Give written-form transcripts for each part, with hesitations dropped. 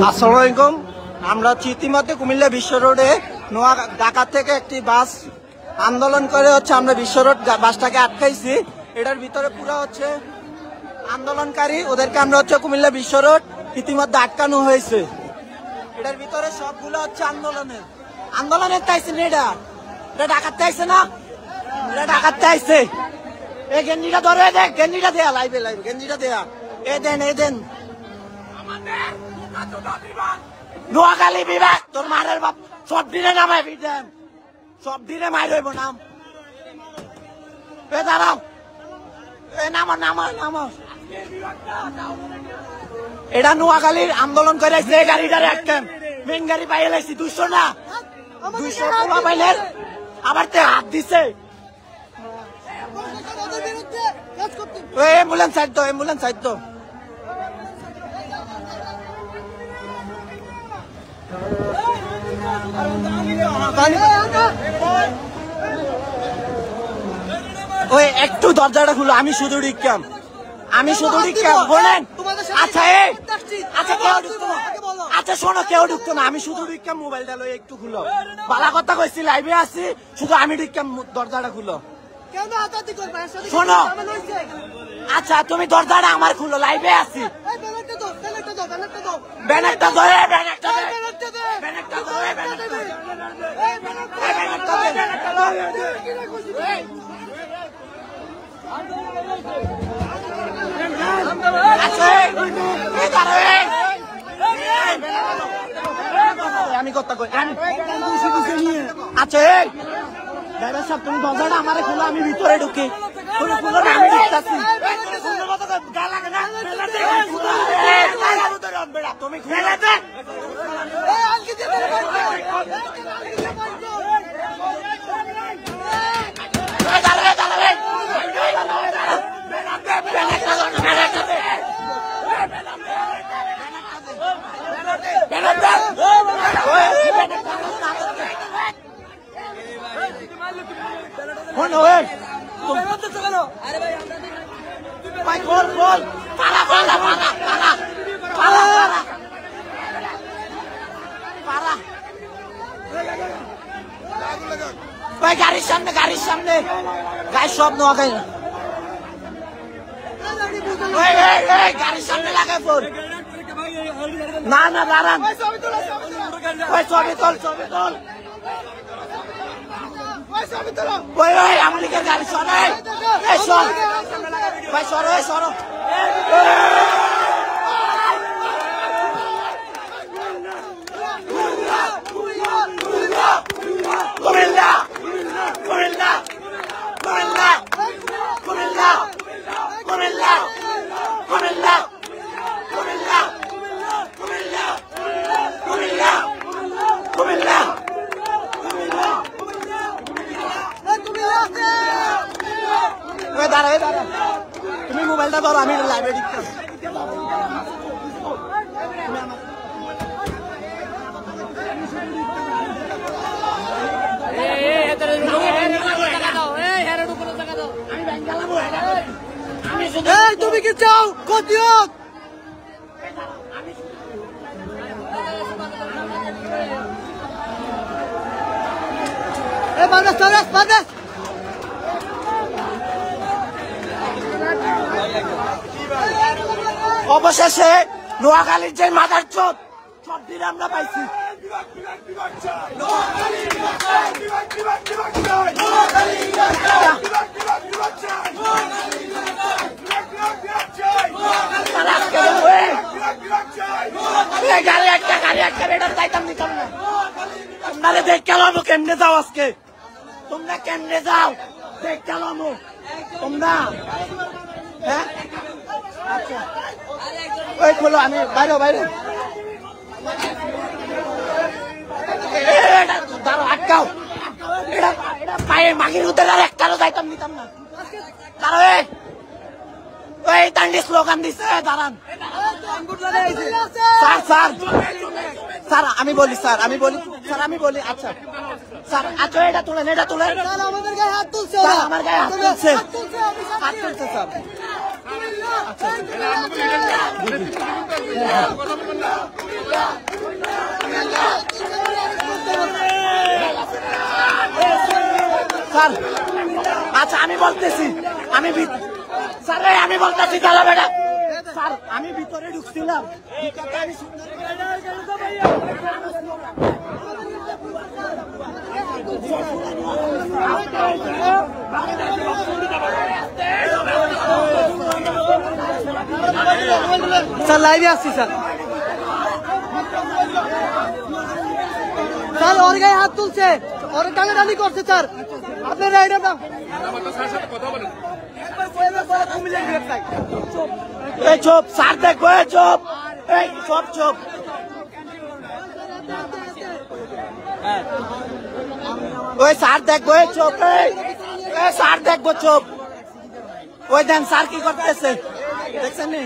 আসসালামু আলাইকুম। আমরা ইতিমধ্যে কুমিল্লা বিশ্ব রোডে নোয়া ঢাকা থেকে একটি বাস আন্দোলন করে আমরা বিশ্ব রোড বাসটাকে আটকাইছি। এটার ভিতরে পুরো আন্দোলনকারী, ওদেরকে আমরা কুমিল্লা বিশ্ব রোড ইতিমধ্যে আটকানো হয়েছে। এটার ভিতরে সবগুলো আন্দোলনের চাইছে না, এটা ঢাকাতে আইছে না, এটা ঢাকাতে আইছে। এই গেঞ্জিটা ধরে দেখ, গেঞ্জিটা দেয়া লাইভে গেঞ্জিটা দেয়া, এ দেন নোয়াখালী বিভাগ তোর মারের বাপ সব দিনে নামাই দেন, সব দিনে মাই রইব নাম। এ দাঁড়াও, এ নামো। এটা নোয়াখালীর আন্দোলন করে গাড়িটারে একদম মেন গাড়ি পাইয়ে লাইছি 200 না 200 পোলা পাইলেন, আবার তে হাত দিছে। অ্যাম্বুলেন্স সাইড তো ওই একটু দরজাটা খুলো, আমি শুধু ঢুকলাম বলেন। আচ্ছা শোনো, কেউ ঢুকতো না, আমি শুধু ঢুকলাম, মোবাইলটা লই একটু খুলো। বালা কথা কইছি, লাইভে আছি, শুধু আমি ঢুকলাম, দরজাটা খুলো। শোনো, আচ্ছা তুমি দরজাটা আমার খুলো, লাইভে আছি। ব্যানারটা ধরে আমি কথা কই। আচ্ছা ড্রাইভার সাহেব, তুমি দরজাটা আমারে খুলো, আমি ভিতরে ঢুকি। তুমি খুলো না, আমি ঢুকতাছি। তুমি খুলে দে। গাড়ির সামনে গাড়ি সব নোয়াখালী, গাড়ির সামনে লাগাই ফোন। না দাঁড়ান, ছবি তোল আমলিকের গাড়ি সরে, সরো দাঁড়া, তুমি মোবাইলটা ধরো, আমি লাইভে দিচ্ছি। তুমি কি চাও ক্ষতি হোক? অবশেষে নোয়াখালীর যে মাদার চোদ সব দিন আমরা পাইছি। গাড়ি একটা বেটার চাইতাম নিতাম না। তোমরা দেখ গেলাম কেমনে যাও, আজকে তোমরা কেমনে যাও দেখ গেলাম তোমরা। হ্যাঁ আচ্ছা ওই খোলো, আমি বাইরে দাঁড়ো, আটকাও। এটা পায়ে মাগির উদ্ধার আর একটারও যাইতাম নিতাম না। দাঁড়ো, ওই দান্ডি স্লোগান দিচ্ছে, দাঁড়ান। স্যার আমি বলি আচ্ছা স্যার, আচ্ছা এটা তুলেন, আমার গায়ে হাত তুলছে স্যার। স্যার আচ্ছা আমি বলতেছি স্যার আমি বলতেছি চলো বেটা স্যার আমি ভিতরে ঢুকছিলাম স্যার লাইভে আসছি স্যার স্যার ওর গায়ে হাত তুলছে ওর টানাটানি করছে স্যার আপনারা এটা চুপ স্যার দেখবো চুপ চুপ চুপ ওই স্যার দেখবো চুপ স্যার দেখবো চুপ ওই দেন স্যার কি করতেছে দেখছেন নি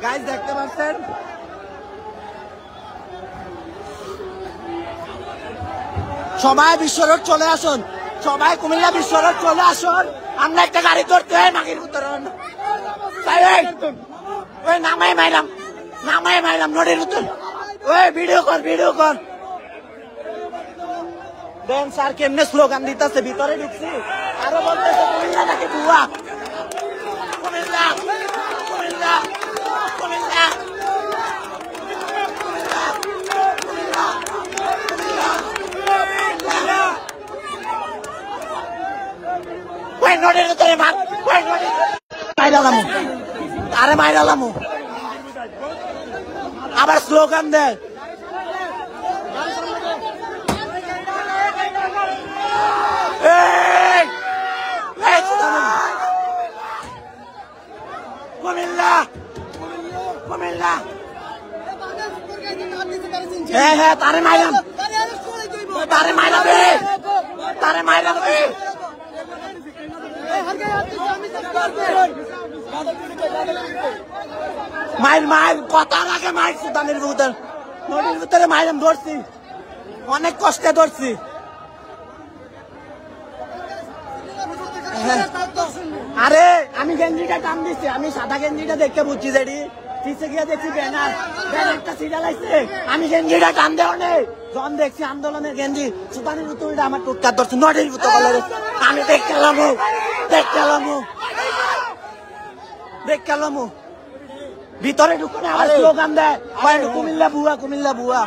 গাইস দেখতে পাচ্ছেন সবাই বিশ্ব রোড চলে আসুন সবাই কুমিল্লা বিশ্ব রোড চলে আসুন আমরা একটা গাড়ি করতে হয় মাগির উত্তরণ ওই নামাই মাইলাম নদীর উত্তর ওই ভিডিও কর দেন স্যার কেমনে স্লোগান দিতেছে ভিতরে ঢুকছি আরো বলতেছে কুমিল্লা নাকি বুয়া কুমিল্লা কুমিল্লা কুমিল্লা ওই নদীর উত্তরে মাইরালামু আবার স্লোগান দেয় কুমিল্লা কুমিল্লা হ্যাঁ তারে মাইরাম মাইল কথার আগে মাইল সুদানের নদীর ভিতরে মাইলাম ধরছি অনেক কষ্টে ধরছি আরে আমি গেঞ্জিটা টান দিচ্ছি আমি সাদা গেঞ্জিটা দেখতে বুঝছি যেটি পিছিয়ে গিয়ে দেখছি ব্যানারটা সিটা লাগছে আমি গেঞ্জিটা টান দেওয়া নেই যখন দেখছি আন্দোলনের গেঞ্জি সুদানের ভিতরে আমার টুটকার ধরছি নদীর ভিতরে আমি দেখতে এলাম ভিতরে ঢুকুন আবার স্লোগান দেয় কুমিল্লা বুয়া